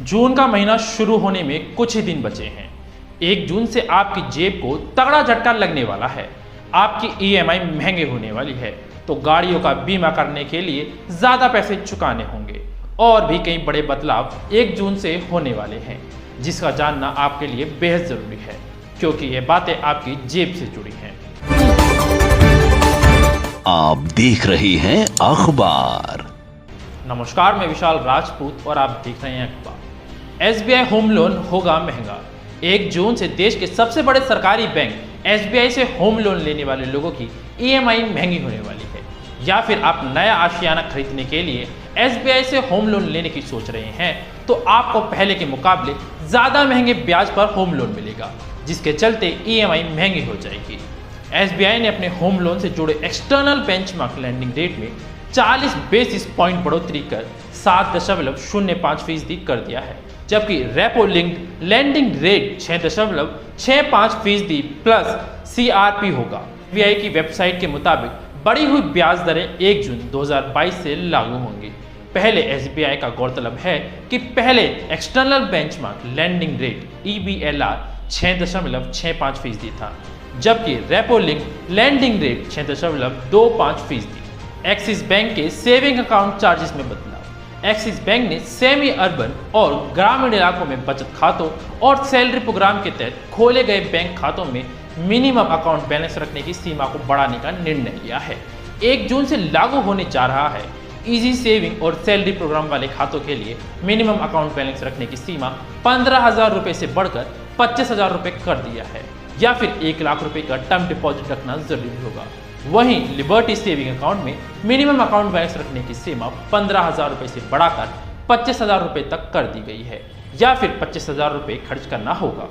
जून का महीना शुरू होने में कुछ ही दिन बचे हैं। 1 जून से आपकी जेब को तगड़ा झटका लगने वाला है। आपकी ईएमआई महंगे होने वाली है, तो गाड़ियों का बीमा करने के लिए ज़्यादा पैसे चुकाने होंगे और भी कई बड़े बदलाव 1 जून से होने वाले हैं, जिसका जानना आपके लिए बेहद ज़रूरी है, क्योंकि ये बातें आपकी जेब से जुड़ी हैं। आप देख रहे हैं अखबार। नमस्कार, मैं विशाल राजपूत और आप देख रहे हैं अखबार। एसबीआई होम लोन होगा महंगा। 1 जून से देश के सबसे बड़े सरकारी बैंक एसबीआई से होम लोन लेने वाले लोगों की ईएमआई महंगी होने वाली है। या फिर आप नया आशियाना खरीदने के लिए एसबीआई से होम लोन लेने की सोच रहे हैं, तो आपको पहले के मुकाबले ज़्यादा महंगे ब्याज पर होम लोन मिलेगा, जिसके चलते ईएमआई महंगी हो जाएगी। एसबीआई ने अपने होम लोन से जुड़े एक्सटर्नल बेंचमार्क लेंडिंग रेट में 40 बेसिस पॉइंट बढ़ोतरी कर 7.05% कर दिया है, जबकि repo linked lending rate 6.65% plus CRP होगा। एसबीआई की वेबसाइट के मुताबिक बढ़ी हुई ब्याज दरें 1 जून 2022 से लागू होंगी। पहले एसबीआई का गौरतलब है कि पहले external benchmark lending rate EBLR 6.65% था, जबकि repo link lending rate 6.25%। Axis bank के सेविंग अकाउंट चार्जेस में बदलाव। एक्सिस बैंक ने सेमी अर्बन और ग्रामीण इलाकों में बचत खातों और सैलरी प्रोग्राम के तहत खोले गए बैंक खातों में मिनिमम अकाउंट बैलेंस रखने की सीमा को बढ़ाने का निर्णय लिया है। 1 जून से लागू होने जा रहा है। इजी सेविंग और सैलरी प्रोग्राम वाले खातों के लिए मिनिमम अकाउंट बैलेंस रखने की सीमा 15,000 रुपये से बढ़कर 25,000 रुपये कर दिया है, या फिर 1 लाख रुपये का टर्म डिपॉजिट रखना जरूरी होगा। वहीं लिबर्टी सेविंग अकाउंट में मिनिमम अकाउंट बैलेंस रखने की सीमा 15,000 रुपये से बढ़ाकर 25,000 रुपये तक कर दी गई है, या फिर 25,000 रुपये खर्च करना होगा।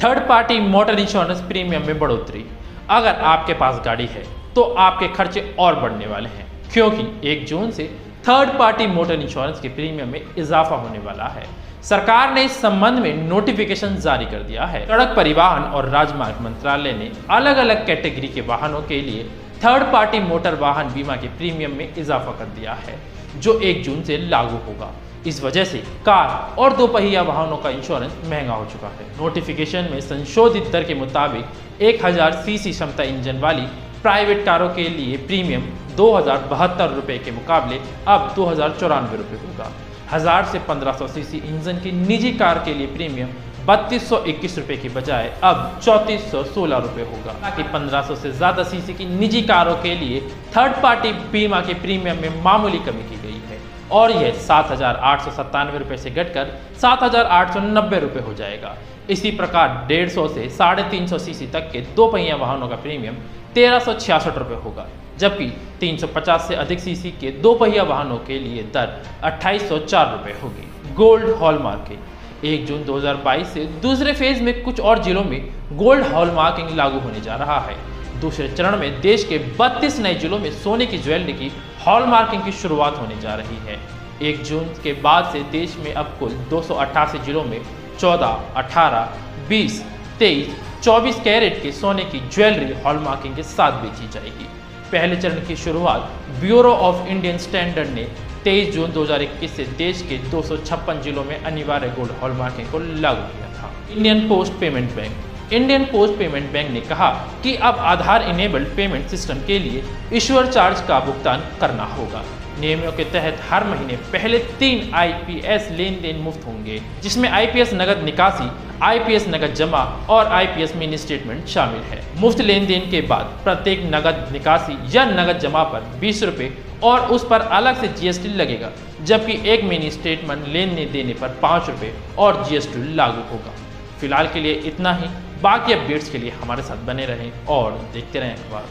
Third party motor insurance premium में बढ़ोतरी। अगर आपके पास गाड़ी है तो आपके खर्चे और बढ़ने वाले हैं, क्योंकि 1 जून से थर्ड पार्टी मोटर इंश्योरेंस के प्रीमियम में इजाफा होने वाला है। सरकार ने इस संबंध में नोटिफिकेशन जारी कर दिया है। सड़क परिवहन और राजमार्ग मंत्रालय ने अलग अलग कैटेगरी के वाहनों के लिए थर्ड पार्टी मोटर वाहन बीमा के प्रीमियम में इजाफा कर दिया है, जो 1 जून से लागू होगा। इस वजह से कार और 2 पहिया वाहनों का इंश्योरेंस महंगा हो चुका है। नोटिफिकेशन में संशोधित दर के मुताबिक 1000 सीसी क्षमता इंजन वाली प्राइवेट कारों के लिए प्रीमियम 2,072 रुपये के मुकाबले अब 2,094 रुपये होगा। 1000 से 1500 सीसी इंजन की निजी कार के लिए प्रीमियम 3221 रुपये की बजाय अब 3416 रुपये होगा। ताकि 1500 से ज़्यादा सीसी की निजी कारों के लिए थर्ड पार्टी बीमा के प्रीमियम में मामूली कमी की गई है, और यह 7,897 रुपये से घटकर 7,890 रुपये हो जाएगा। इसी प्रकार 150 से 350 सीसी तक के 2 पहिया वाहनों का प्रीमियम 1,366 रुपये होगा, जबकि 350 से अधिक सीसी के 2 पहिया वाहनों के लिए दर 2,804 रुपये होगी। Gold hallmarking. 1 जून 2022 से दूसरे फेज में कुछ और जिलों में गोल्ड हॉलमार्किंग लागू होने जा रहा है। दूसरे चरण में देश के 32 नए जिलों में सोने की ज्वेलरी की हॉलमार्किंग की शुरुआत होने जा रही है। 1 जून के बाद से देश में अब कुल 288 जिलों में 14, 18, 20, 23, 24 कैरेट के सोने की ज्वेलरी हॉलमार्किंग के साथ बेची जाएगी। पहले चरण की शुरुआत ब्यूरो ऑफ इंडियन स्टैंडर्ड ने 23 जून 2021 से देश के 256 जिलों में अनिवार्य गोल्ड हॉलमार्किंग को लागू किया था। Indian post payment bank. Indian post payment bank ने कहा कि अब आधार इनेबल्ड पेमेंट सिस्टम के लिए इश्यूअर चार्ज का भुगतान करना होगा। नियमों के तहत हर महीने पहले 3 आईपीएस लेन देन मुफ्त होंगे, जिसमें आईपीएस नगद निकासी, आईपीएस नगद जमा और आईपीएस मिनी स्टेटमेंट शामिल है। मुफ्त लेन देन के बाद प्रत्येक नगद निकासी या नगद जमा पर 20 रुपये और उस पर अलग से जीएसटी लगेगा, जबकि एक मिनी स्टेटमेंट लेन देने पर 5 रुपये और जीएसटी लागू होगा। फिलहाल के लिए इतना ही। बाकी अपडेट्स के लिए हमारे साथ बने रहें और देखते रहें अखबार।